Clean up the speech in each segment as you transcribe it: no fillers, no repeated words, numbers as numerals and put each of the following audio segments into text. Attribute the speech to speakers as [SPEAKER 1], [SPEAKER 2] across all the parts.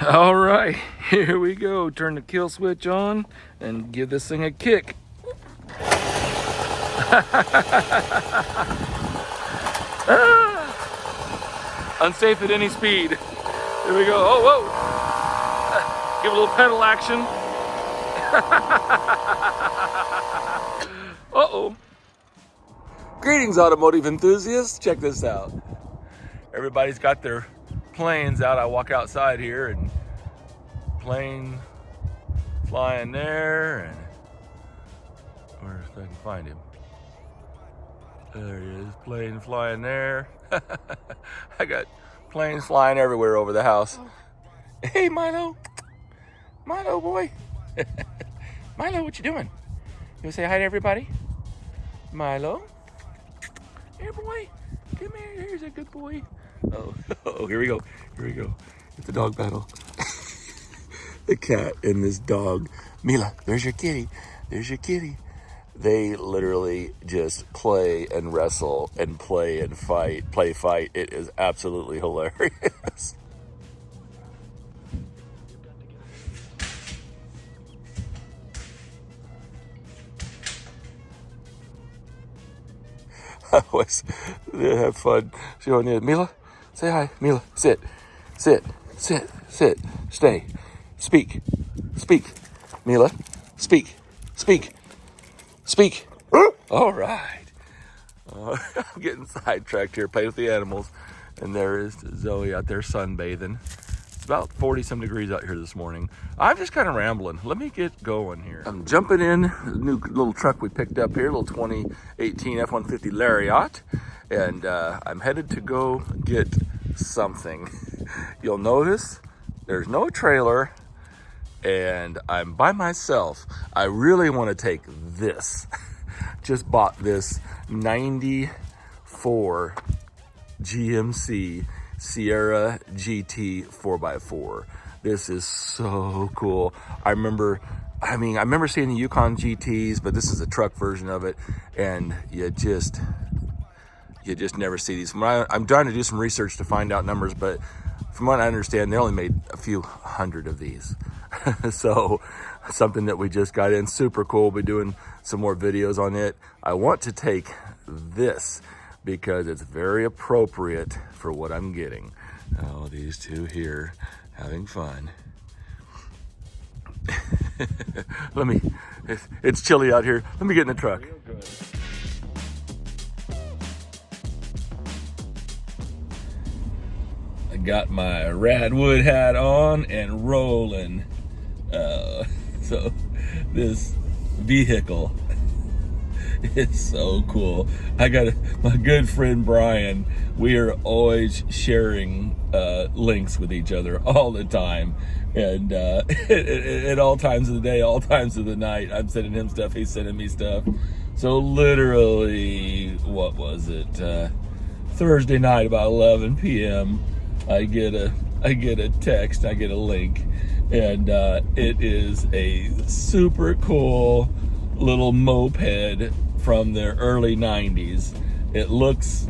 [SPEAKER 1] All right, here we go. Turn the kill switch on and give this thing a kick. Unsafe at any speed. Here we go. Oh, whoa. Give a little pedal action. Uh-oh. Greetings, automotive enthusiasts. Check this out. Everybody's got their planes out. I walk outside here and plane flying there, and where if I can find him. There he is, plane flying there. I got planes flying everywhere over the house. Hey, Milo. Milo, boy. Milo, what you doing? You wanna say hi to everybody? Milo? Here, boy. Come here. Here's a good boy. Oh, here we go. Here we go. It's a dog battle. The cat and this dog. Mila, there's your kitty. There's your kitty. They literally just play and wrestle and play and fight. It is absolutely hilarious. I always have fun showing you. Mila, say hi. Mila, sit, sit, sit, sit, stay, speak, speak. Mila, speak, speak, speak. All right. I'm getting sidetracked here, playing with the animals. And there is Zoe out there sunbathing. It's about 40 some degrees out here this morning. I'm just kind of rambling. Let me get going here. I'm jumping in the new little truck we picked up here, little 2018 F-150 Lariat. And I'm headed to go get something. You'll notice there's no trailer and I'm by myself. I really want to take this. Just bought this 94 GMC Sierra GT 4x4. This is so cool. I remember seeing the Yukon GTs, but this is a truck version of it, and you just never see these. I'm trying to do some research to find out numbers, but from what I understand, they only made a few hundred of these. So something that we just got in, super cool. We'll be doing some more videos on it. I want to take this because it's very appropriate for what I'm getting. Oh, these two here having fun. It's chilly out here. Let me get in the truck. I got my RAD wood hat on and rolling. So this vehicle is so cool. I got my good friend Brian. We are always sharing links with each other all the time, and at all times of the day, all times of the night, I'm sending him stuff, he's sending me stuff. So literally, what was it? Thursday night about 11 p.m. I get a text, I get a link, and it is a super cool little moped from the early 90s. It looks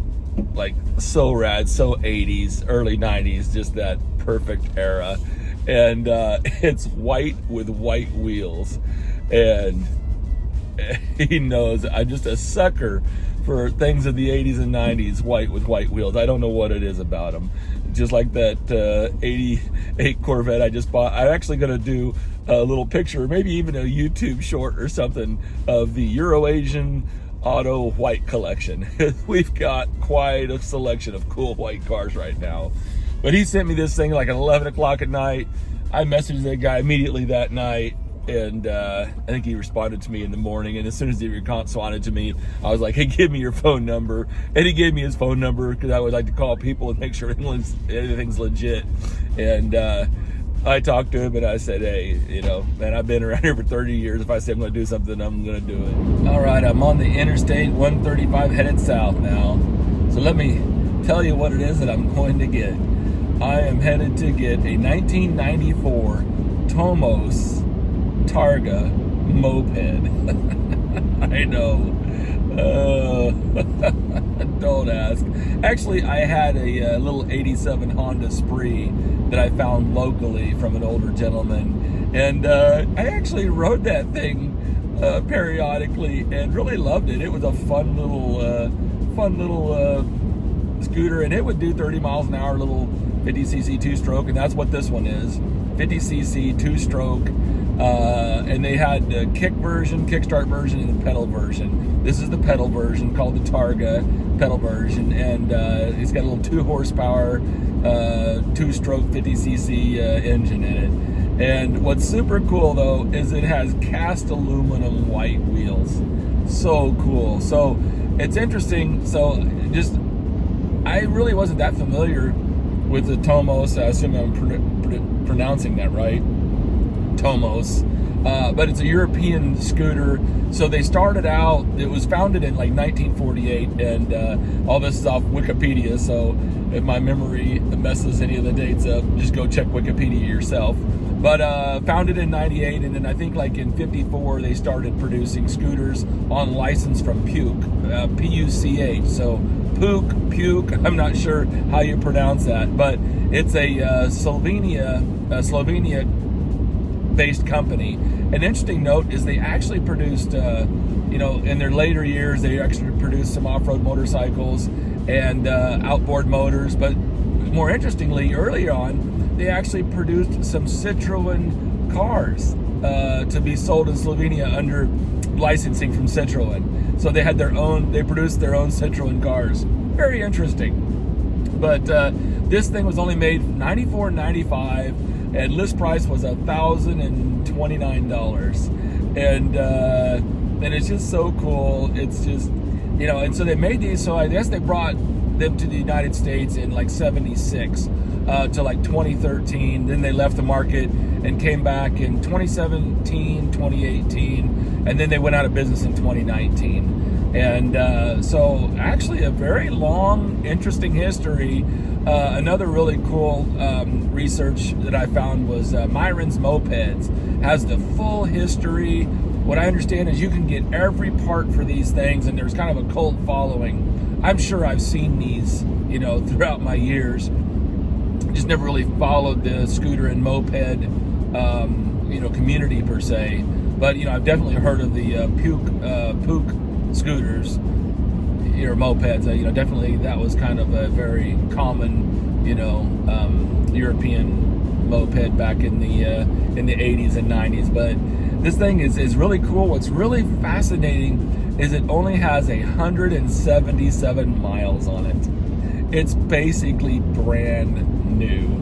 [SPEAKER 1] like so rad, so 80s, early 90s, just that perfect era. And it's white with white wheels. And he knows I'm just a sucker for things of the 80s and 90s, white with white wheels. I don't know what it is about them. Just like that 88 Corvette I just bought. I'm actually going to do a little picture, maybe even a YouTube short or something, of the Euro-Asian auto white collection. We've got quite a selection of cool white cars right now. But he sent me this thing like at 11 o'clock at night. I messaged that guy immediately that night, and I think he responded to me in the morning. And as soon as he responded to me, I was like, hey, give me your phone number. And he gave me his phone number because I would like to call people and make sure everything's legit. And I talked to him and I said, hey, man, I've been around here for 30 years. If I say I'm going to do something, I'm going to do it. All right, I'm on the Interstate 135 headed south now. So let me tell you what it is that I'm going to get. I am headed to get a 1994 Tomos Targa Moped. I know. Don't ask. Actually, I had a little 87 Honda Spree that I found locally from an older gentleman. And I actually rode that thing periodically and really loved it. It was a fun little scooter, and it would do 30 miles an hour, little 50cc two-stroke, and that's what this one is. 50cc two-stroke. And they had the kick version, kickstart version, and the pedal version. This is the pedal version, called the Targa pedal version, and it's got a little 2 horsepower, two-stroke 50cc engine in it. And what's super cool though is it has cast aluminum white wheels. So cool. So it's interesting. So I really wasn't that familiar with the Tomos. I assume I'm pronouncing that right. Tomos, but it's a European scooter. So they started out, it was founded in like 1948, and all this is off Wikipedia, so if my memory messes any of the dates up, just go check Wikipedia yourself. But founded in 98, and then I think like in 54 they started producing scooters on license from Puch, P-U-C-H. So Puch, I'm not sure how you pronounce that, but it's a Slovenia based company. An interesting note is they actually produced, in their later years, they actually produced some off-road motorcycles and outboard motors. But more interestingly, early on, they actually produced some Citroen cars to be sold in Slovenia under licensing from Citroen. So they had they produced their own Citroen cars. Very interesting. But this thing was only made $94.95. And list price was $1,029, and it's just so cool. It's just, and so they made these. So I guess they brought them to the United States in like '76 to like 2013. Then they left the market and came back in 2017, 2018, and then they went out of business in 2019. And so actually a very long, interesting history. Another really cool research that I found was Myron's Mopeds has the full history. What I understand is you can get every part for these things, and there's kind of a cult following. I'm sure I've seen these, throughout my years. Just never really followed the scooter and moped, community per se. But I've definitely heard of the Puch scooters. Or mopeds, definitely that was kind of a very common, European moped back in the 80s and 90s. But this thing is really cool. What's really fascinating is it only has 177 miles on it. It's basically brand new.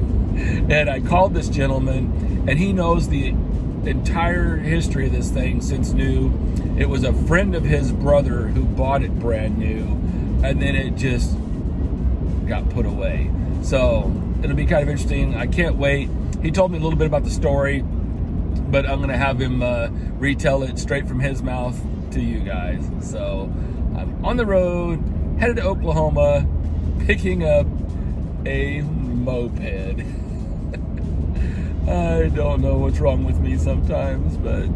[SPEAKER 1] And I called this gentleman, and he knows the entire history of this thing since new. It was a friend of his brother who bought it brand new, and then it just got put away. So it'll be kind of interesting. I can't wait. He told me a little bit about the story, but I'm going to have him retell it straight from his mouth to you guys. So I'm on the road, headed to Oklahoma, picking up a moped. I don't know what's wrong with me sometimes, but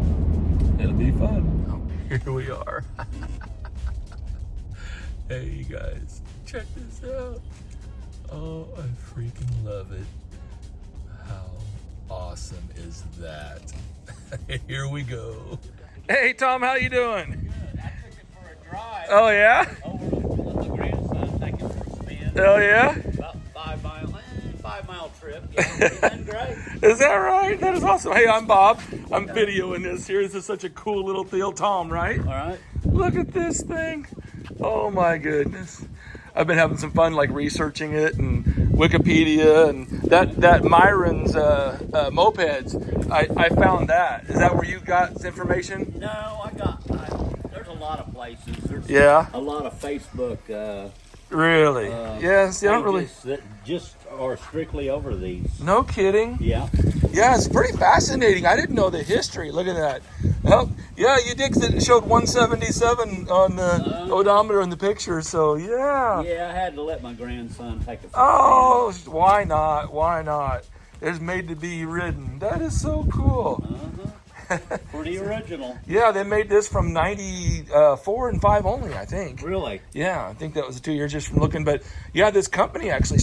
[SPEAKER 1] it'll be fun. Here we are. Hey, you guys, check this out. Oh, I freaking love it. How awesome is that? Here we go. Hey, Tom, how you doing?
[SPEAKER 2] Good. I took it for a drive.
[SPEAKER 1] Oh, yeah?
[SPEAKER 2] Over with the grandson, taking for a spin.
[SPEAKER 1] Oh, yeah?
[SPEAKER 2] About 5-mile trip. Yeah, it's been great.
[SPEAKER 1] Is that right? That is awesome. Hey, I'm Bob. I'm videoing this here. This is such a cool little deal, Tom, right?
[SPEAKER 2] All right.
[SPEAKER 1] Look at this thing. Oh my goodness. I've been having some fun like researching it and Wikipedia and that Myron's mopeds. I found that. Is that where you got this information?
[SPEAKER 2] No, there's a lot of places. There's a lot of Facebook
[SPEAKER 1] Really? Yes, I don't really.
[SPEAKER 2] That just are strictly over these.
[SPEAKER 1] No kidding.
[SPEAKER 2] Yeah.
[SPEAKER 1] Yeah, it's pretty fascinating. I didn't know the history. Look at that. Oh, yeah, you did. It showed 177 on the odometer in the picture. So yeah.
[SPEAKER 2] Yeah, I had to let my grandson take it.
[SPEAKER 1] Oh, why not? Why not? It's made to be ridden. That is so cool.
[SPEAKER 2] Pretty original.
[SPEAKER 1] Yeah, they made this from 94 and 5 only, I think.
[SPEAKER 2] Really?
[SPEAKER 1] Yeah, I think that was the 2 years just from looking. But yeah, this company actually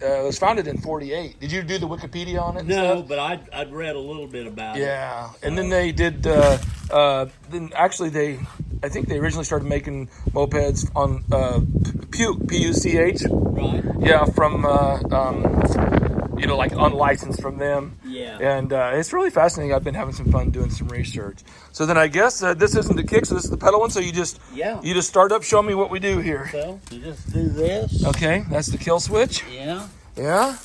[SPEAKER 1] was founded in 48. Did you do the Wikipedia on it?
[SPEAKER 2] No, but I'd read a little bit about it.
[SPEAKER 1] Yeah, and then they did. Then actually, I think they originally started making mopeds on Puch, P-U-C-H.
[SPEAKER 2] Right.
[SPEAKER 1] Yeah, from like unlicensed from them.
[SPEAKER 2] Yeah.
[SPEAKER 1] And it's really fascinating. I've been having some fun doing some research. So then I guess this isn't the kick, so this is the pedal one. So you just start up. Show me what we do here.
[SPEAKER 2] So you just do this.
[SPEAKER 1] Okay, that's the kill switch.
[SPEAKER 2] Yeah.
[SPEAKER 1] Yeah.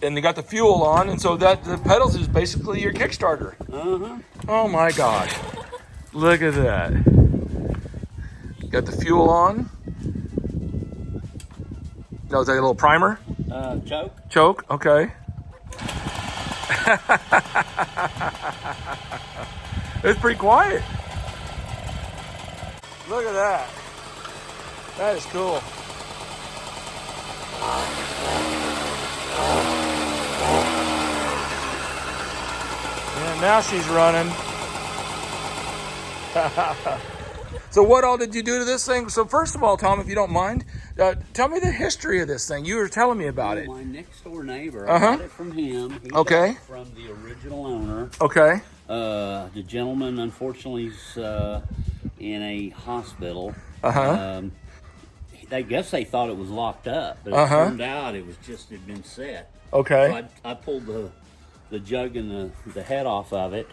[SPEAKER 1] And they got the fuel on, and so that the pedals is basically your Kickstarter. Oh my gosh. Look at that. Got the fuel on. No, is that a little primer?
[SPEAKER 2] Choke.
[SPEAKER 1] Choke, okay. It's pretty quiet. Look at that. That is cool. And now she's running. So what all did you do to this thing? So first of all, Tom, if you don't mind, tell me the history of this thing. You were telling me about it.
[SPEAKER 2] My next door neighbor, I got it from him. He got it from the original owner.
[SPEAKER 1] Okay.
[SPEAKER 2] The gentleman, unfortunately, is in a hospital. I guess they thought it was locked up, but it turned out it had been set.
[SPEAKER 1] Okay.
[SPEAKER 2] So I pulled the jug and the head off of it.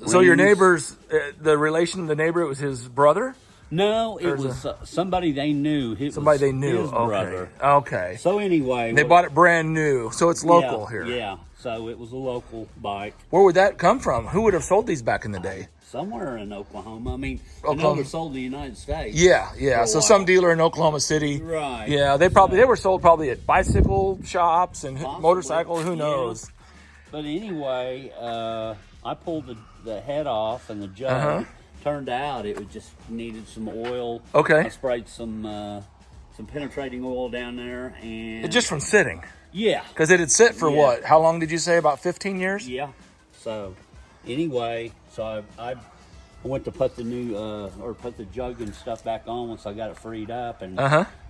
[SPEAKER 1] So your neighbor's, the relation of the neighbor, it was his brother?
[SPEAKER 2] No, it was somebody they knew.
[SPEAKER 1] Somebody they knew.
[SPEAKER 2] His brother.
[SPEAKER 1] Okay.
[SPEAKER 2] So anyway.
[SPEAKER 1] And they bought it brand new, so it's local here.
[SPEAKER 2] Yeah, so it was a local bike.
[SPEAKER 1] Where would that come from? Who would have sold these back in the day?
[SPEAKER 2] Somewhere in Oklahoma. I mean, I know they're sold in the United States.
[SPEAKER 1] Yeah. So some dealer in Oklahoma City.
[SPEAKER 2] Right.
[SPEAKER 1] Yeah, they were sold probably at bicycle shops and motorcycles, who knows.
[SPEAKER 2] But anyway, I pulled the head off and the jug. Turned out it just needed some oil.
[SPEAKER 1] Okay.
[SPEAKER 2] I sprayed some penetrating oil down there, and
[SPEAKER 1] just from sitting.
[SPEAKER 2] Yeah.
[SPEAKER 1] Because it had sit for what? How long did you say? About 15 years?
[SPEAKER 2] Yeah. So anyway, I went to put put the jug and stuff back on once I got it freed up, and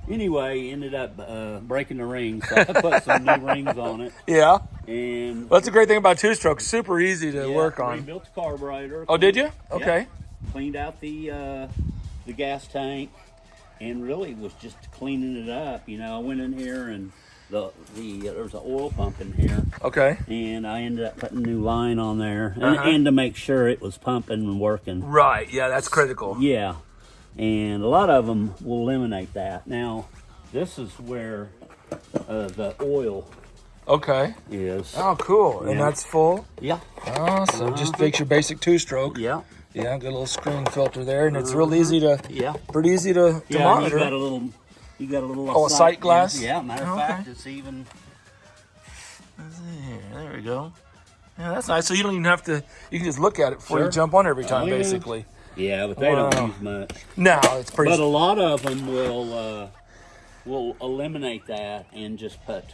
[SPEAKER 2] anyway, ended up breaking the rings. So I put some new rings on it.
[SPEAKER 1] Yeah.
[SPEAKER 2] And
[SPEAKER 1] that's a great thing about two-stroke. Super easy to work on.
[SPEAKER 2] Rebuilt the carburetor.
[SPEAKER 1] Oh, did you? Okay.
[SPEAKER 2] Yeah. Cleaned out the gas tank, and really was just cleaning it up. I went in here and there's an oil pump in here.
[SPEAKER 1] Okay.
[SPEAKER 2] And I ended up putting a new line on there, and to make sure it was pumping and working.
[SPEAKER 1] Right. Yeah, that's critical.
[SPEAKER 2] Yeah. And a lot of them will eliminate that. Now, this is where the oil is.
[SPEAKER 1] Oh, cool. Yeah. And that's full?
[SPEAKER 2] Yeah.
[SPEAKER 1] Awesome. Just makes your basic two-stroke.
[SPEAKER 2] Yeah.
[SPEAKER 1] Yeah, got a little screen filter there, and it's real easy to, pretty easy to monitor.
[SPEAKER 2] You got a little
[SPEAKER 1] sight glass?
[SPEAKER 2] Yeah, matter of fact, it's even.
[SPEAKER 1] There we go. Yeah, that's nice. So you don't even have to, you can just look at it before you jump on every time, basically.
[SPEAKER 2] Yeah, but they don't use much.
[SPEAKER 1] No, it's pretty.
[SPEAKER 2] But a lot of them will eliminate that and just put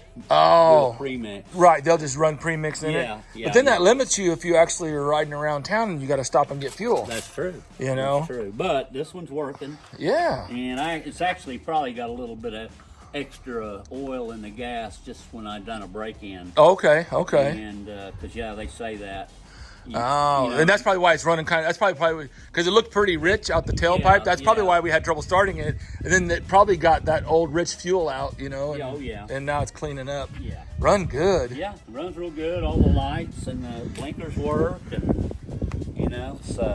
[SPEAKER 2] premix.
[SPEAKER 1] Right, they'll just run premix in it. Yeah. But then that limits you if you actually are riding around town and you got to stop and get fuel.
[SPEAKER 2] That's true.
[SPEAKER 1] That's
[SPEAKER 2] true. But this one's working.
[SPEAKER 1] Yeah.
[SPEAKER 2] And it's actually probably got a little bit of extra oil in the gas just when I done a break-in.
[SPEAKER 1] Okay.
[SPEAKER 2] And because they say that.
[SPEAKER 1] And that's probably why it's running that's probably because it looked pretty rich out the tailpipe. That's probably why we had trouble starting it. And then it probably got that old rich fuel out, and, and now it's cleaning up.
[SPEAKER 2] Yeah.
[SPEAKER 1] Run good.
[SPEAKER 2] Yeah, it runs real good. All the lights and the blinkers work, and so.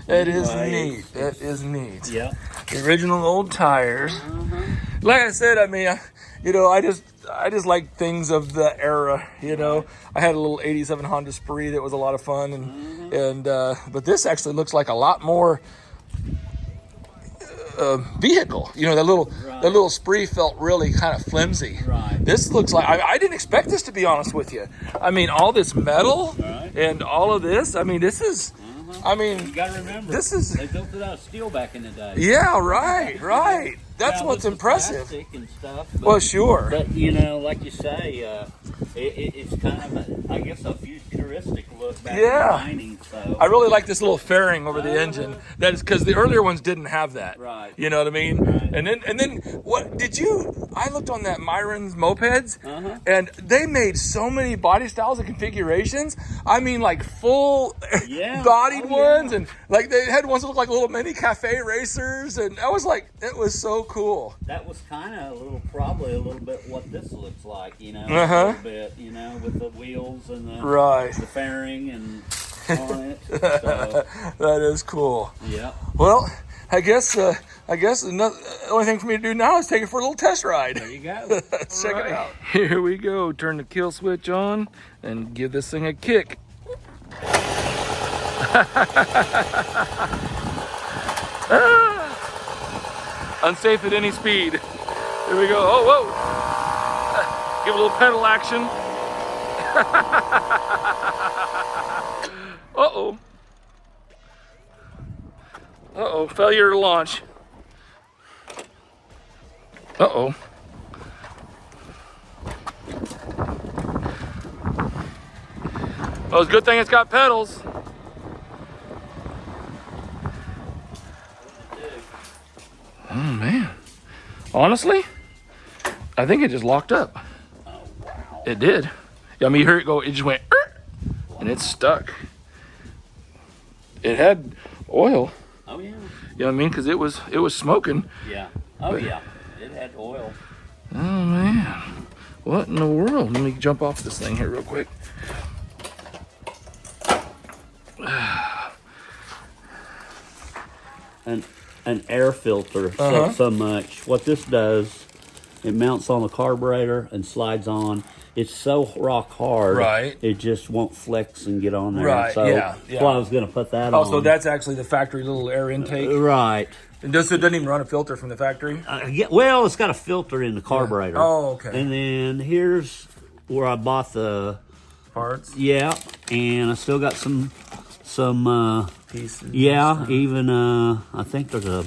[SPEAKER 1] That is neat. That is neat.
[SPEAKER 2] Yeah.
[SPEAKER 1] The original old tires. Like I said, I mean, I just like things of the era, I had a little 87 Honda Spree that was a lot of fun, and but this actually looks like a lot more vehicle. That little Spree felt really kind of flimsy.
[SPEAKER 2] Right.
[SPEAKER 1] This looks like, I didn't expect this, to be honest with you. I mean, all this metal and all of this, I mean, this is,
[SPEAKER 2] you gotta remember, they built it out of steel back in the day.
[SPEAKER 1] Yeah, right. that's what's impressive.
[SPEAKER 2] Plastic and stuff.
[SPEAKER 1] Well, sure.
[SPEAKER 2] But you know, like you say, it's kind of, I guess, a futuristic look back in mining. So
[SPEAKER 1] I really like this little fairing over the engine. That is because the earlier ones didn't have that.
[SPEAKER 2] Right.
[SPEAKER 1] You know what I mean?
[SPEAKER 2] Right.
[SPEAKER 1] And then what did you? I looked on that Myron's mopeds, and they made so many body styles and configurations. I mean, like full bodied ones, and like they had ones that looked like little mini cafe racers, and I was like, it was so cool.
[SPEAKER 2] That was kind of probably a little bit what this looks like, you know, a little bit, you know, with the wheels and the fairing and on it. So,
[SPEAKER 1] that is cool.
[SPEAKER 2] Yeah.
[SPEAKER 1] Well, I guess the only thing for me to do now is take it for a little test ride.
[SPEAKER 2] There you go.
[SPEAKER 1] Let's check it out. Here we go. Turn the kill switch on and give this thing a kick. Unsafe at any speed. Here we go. Oh, whoa. Give a little pedal action. Uh-oh. Uh-oh, failure to launch. Uh-oh. Well, it's a good thing it's got pedals. Oh, man. Honestly, I think it just locked up.
[SPEAKER 2] Oh, wow.
[SPEAKER 1] It did. I mean, you heard it go, it just went, and it's stuck. It had oil.
[SPEAKER 2] Oh, yeah.
[SPEAKER 1] You know what I mean? Because it was smoking.
[SPEAKER 2] Yeah. Oh, yeah. It had oil.
[SPEAKER 1] Oh, man. What in the world? Let me jump off this thing here real quick.
[SPEAKER 2] An air filter, so much. What this does, it mounts on the carburetor and slides on. It's so rock hard, it just won't flex and get on there.
[SPEAKER 1] Right,
[SPEAKER 2] so that's why I was going to put that on.
[SPEAKER 1] Oh, so that's actually the factory little air intake?
[SPEAKER 2] Right.
[SPEAKER 1] And it doesn't even run a filter from the factory?
[SPEAKER 2] Yeah, well, it's got a filter in the carburetor.
[SPEAKER 1] Yeah. Oh, okay.
[SPEAKER 2] And then here's where I bought the
[SPEAKER 1] parts.
[SPEAKER 2] Yeah, and I still got some
[SPEAKER 1] pieces.
[SPEAKER 2] Yeah, even I think there's a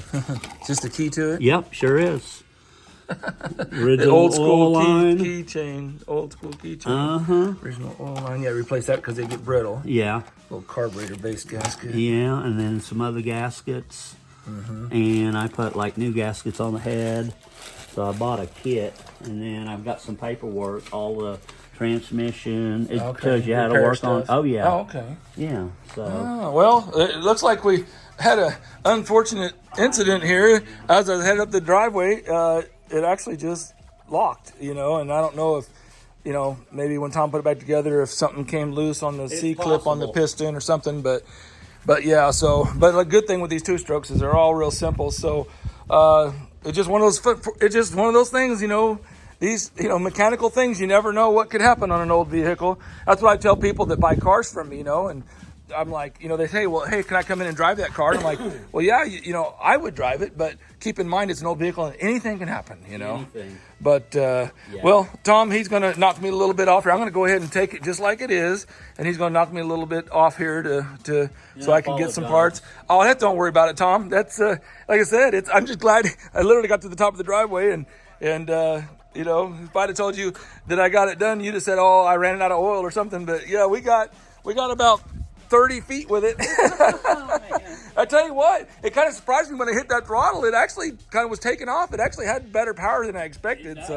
[SPEAKER 1] just a key to it.
[SPEAKER 2] Yep, sure is.
[SPEAKER 1] The old school keychain. Old school keychain. Original oil line. Yeah, replace that because they get brittle.
[SPEAKER 2] Yeah.
[SPEAKER 1] Little carburetor based gasket.
[SPEAKER 2] Yeah, and then some other gaskets. And I put like new gaskets on the head. So I bought a kit, and then I've got some paperwork, all the transmission. It tells you how to work on. Oh yeah.
[SPEAKER 1] Oh, okay.
[SPEAKER 2] Yeah. So.
[SPEAKER 1] Oh, well, it looks like we had a unfortunate incident here. As I was headed up the driveway, it actually just locked. You know, and I don't know if, you know, maybe when Tom put it back together, if something came loose on the C-clip on the piston or something. But yeah. So, but a good thing with these two-strokes is they're all real simple. So, it's just one of those things, you know. These, you know, mechanical things, you never know what could happen on an old vehicle. That's what I tell people that buy cars from me, you know, and I'm like, you know, they say, well, hey, can I come in and drive that car? And I'm like, well, yeah, you know, I would drive it, but keep in mind it's an old vehicle and anything can happen, you know.
[SPEAKER 2] Anything.
[SPEAKER 1] But, well, Tom, he's going to knock me a little bit off here. I'm going to go ahead and take it just like it is, and he's going to knock me a little bit off here so I can get some parts. Oh, don't worry about it, Tom. That's, like I said, I'm just glad I literally got to the top of the driveway and you know, if I'd have told you that I got it done, you'd have said, oh, I ran it out of oil or something. But yeah, we got about 30 feet with it. I tell you what, it kind of surprised me when I hit that throttle. It actually kind of was taking off. It actually had better power than I expected.
[SPEAKER 2] It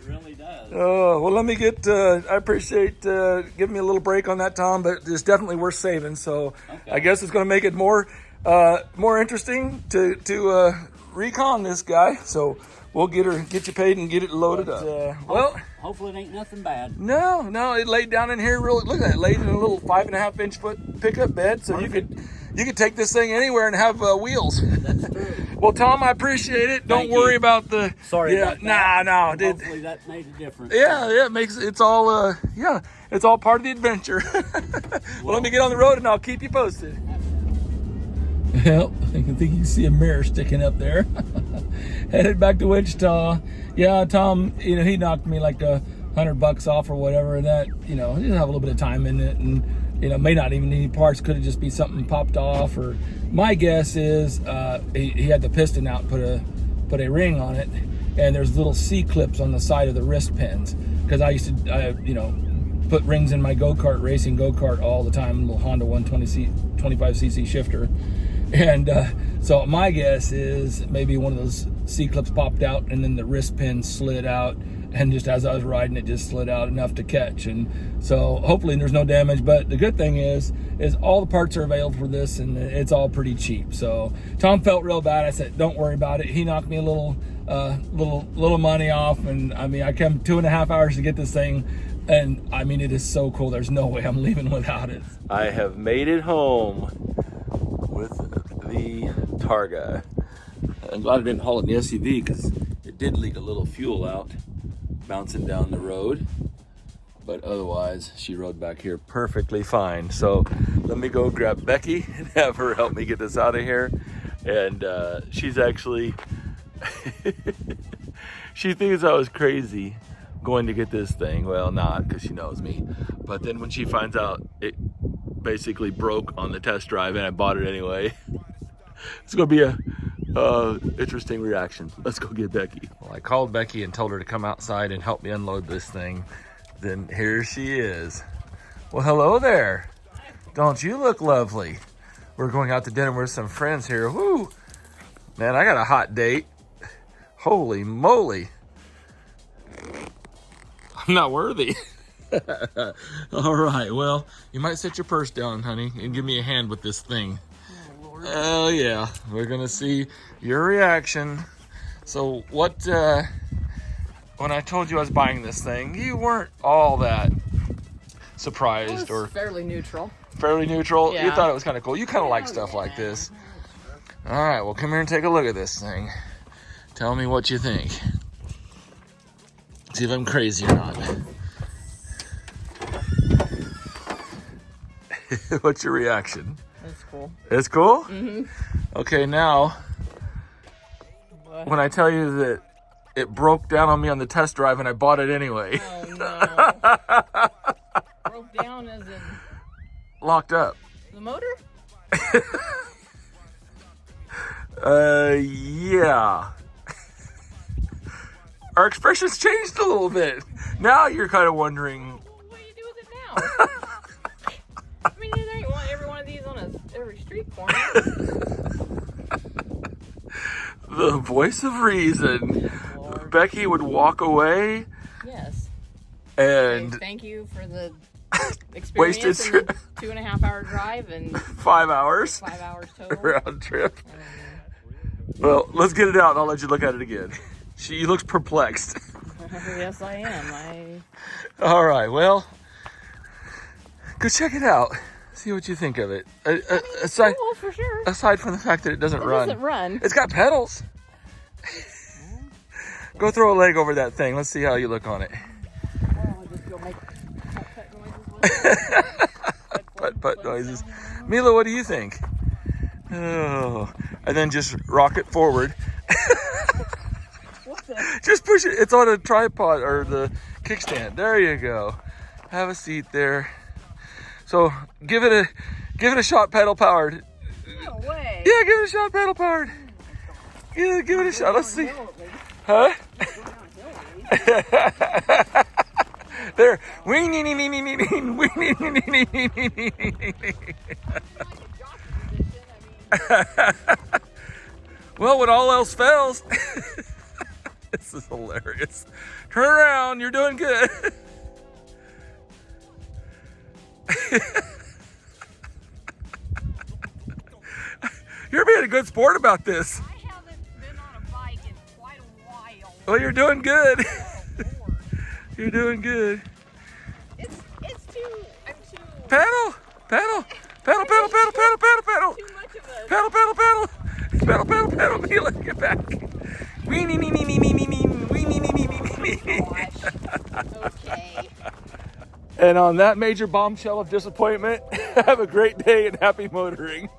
[SPEAKER 2] really does.
[SPEAKER 1] Oh, well, let me get, I appreciate giving me a little break on that, Tom, but it's definitely worth saving. So I guess it's going to make it more interesting to recon this guy. So we'll get you paid and get it loaded up. Well,
[SPEAKER 2] hopefully it ain't nothing bad.
[SPEAKER 1] No, it laid down in here. Look at that, it laid in a little 5.5 inch foot pickup bed, so you could take this thing anywhere and have wheels.
[SPEAKER 2] That's true.
[SPEAKER 1] Well, Tom, I appreciate it. Don't worry about the.
[SPEAKER 2] Sorry about that.
[SPEAKER 1] No.
[SPEAKER 2] Hopefully that made a difference.
[SPEAKER 1] Yeah, it's all it's all part of the adventure. Well, let me get on the road and I'll keep you posted. Well, I think you can see a mirror sticking up there. Headed back to Wichita. Yeah, Tom, you know, he knocked me like $100 off or whatever. And that, you know, he didn't have a little bit of time in it, and you know, may not even need parts. Could have just be something popped off. Or my guess is he had the piston out, put
[SPEAKER 3] put a ring on it, and there's little C-clips on the side of the wrist pins, because I used to, you know, put rings in my racing go-kart all the time, little Honda 125cc shifter. And so my guess is maybe one of those C-clips popped out, and then the wrist pin slid out, and just as I was riding, it just slid out enough to catch. And so hopefully there's no damage. But the good thing is all the parts are available for this, and it's all pretty cheap. So Tom felt real bad. I said, don't worry about it. He knocked me a little money off, and I mean, I came 2.5 hours to get this thing, and I mean, it is so cool. There's no way I'm leaving without it.
[SPEAKER 1] I have made it home with the Targa. I'm glad I didn't haul it in the SUV, because it did leak a little fuel out bouncing down the road, but otherwise she rode back here perfectly fine. So let me go grab Becky and have her help me get this out of here. And she's actually she thinks I was crazy going to get this thing. Well, not, because she knows me, but then when she finds out it basically broke on the test drive and I bought it anyway, it's gonna be a interesting reaction. Let's go get Becky. Well, I called Becky and told her to come outside and help me unload this thing. Then here she is. Well, hello there. Don't you look lovely? We're going out to dinner with some friends here. Woo! Man, I got a hot date. Holy moly. I'm not worthy. All right, well, you might set your purse down, honey, and give me a hand with this thing. Oh yeah, we're gonna see your reaction. So what, when I told you I was buying this thing, you weren't all that surprised, or
[SPEAKER 4] fairly neutral.
[SPEAKER 1] Fairly neutral?
[SPEAKER 4] Yeah.
[SPEAKER 1] You thought it was kind of cool. You kind of like stuff like this. All right, well, come here and take a look at this thing. Tell me what you think. See if I'm crazy or not. What's your reaction?
[SPEAKER 4] That's cool.
[SPEAKER 1] It's cool?
[SPEAKER 4] Mm-hmm.
[SPEAKER 1] Okay, now,
[SPEAKER 4] What?
[SPEAKER 1] when I tell you that it broke down on me on the test drive and I bought it anyway.
[SPEAKER 4] Oh, no. Broke down as in
[SPEAKER 1] Locked up.
[SPEAKER 4] the motor?
[SPEAKER 1] Yeah. Our expressions changed a little bit. Now you're kind of wondering.
[SPEAKER 4] What do you do with it now? I mean, there ain't every one of these on every street corner.
[SPEAKER 1] The voice of reason.
[SPEAKER 4] Lord.
[SPEAKER 1] Becky would walk away
[SPEAKER 4] Yes.
[SPEAKER 1] and
[SPEAKER 4] Thank you for the
[SPEAKER 1] Wasted
[SPEAKER 4] experience and the 2.5-hour drive and
[SPEAKER 1] 5 hours
[SPEAKER 4] 5 hours total.
[SPEAKER 1] round trip. Well, let's get it out and I'll let you look at it again. She looks perplexed.
[SPEAKER 4] Yes, I am.
[SPEAKER 1] All right, well, go check it out. See what you think of it. Aside,
[SPEAKER 4] Cool, for sure.
[SPEAKER 1] aside from the fact that it doesn't run.
[SPEAKER 4] It doesn't run.
[SPEAKER 1] It's got pedals. Go throw a leg over that thing. Let's see how you look on it.
[SPEAKER 4] I'll just go make putt-putt noises with it.
[SPEAKER 1] Putt noises. Mila, what do you think? Oh, and then just rock it forward.
[SPEAKER 4] What the?
[SPEAKER 1] Just push it. It's on a tripod or the kickstand. There you go. Have a seat there. So give it a shot, pedal powered.
[SPEAKER 4] No way.
[SPEAKER 1] Yeah, give it a shot, pedal powered. Yeah, give it a shot. Let's see. Huh? There. Well, when all else fails. This is hilarious. Turn around. You're doing good. You're being a good sport about this.
[SPEAKER 4] I haven't been on a bike in quite a while.
[SPEAKER 1] Well, you're doing good.
[SPEAKER 4] Oh, Lord.
[SPEAKER 1] You're doing good.
[SPEAKER 4] It's too. I'm too.
[SPEAKER 1] Pedal, pedal, pedal, pedal, pedal, pedal, pedal, pedal,
[SPEAKER 4] Too much of a.
[SPEAKER 1] pedal, pedal, pedal, pedal, pedal, pedal. Mila, get back. Weenie, nee, nee, nee, nee, nee, nee, weenie, nee, nee, nee, nee, nee.
[SPEAKER 4] Okay.
[SPEAKER 1] And on that major bombshell of disappointment, have a great day and happy motoring.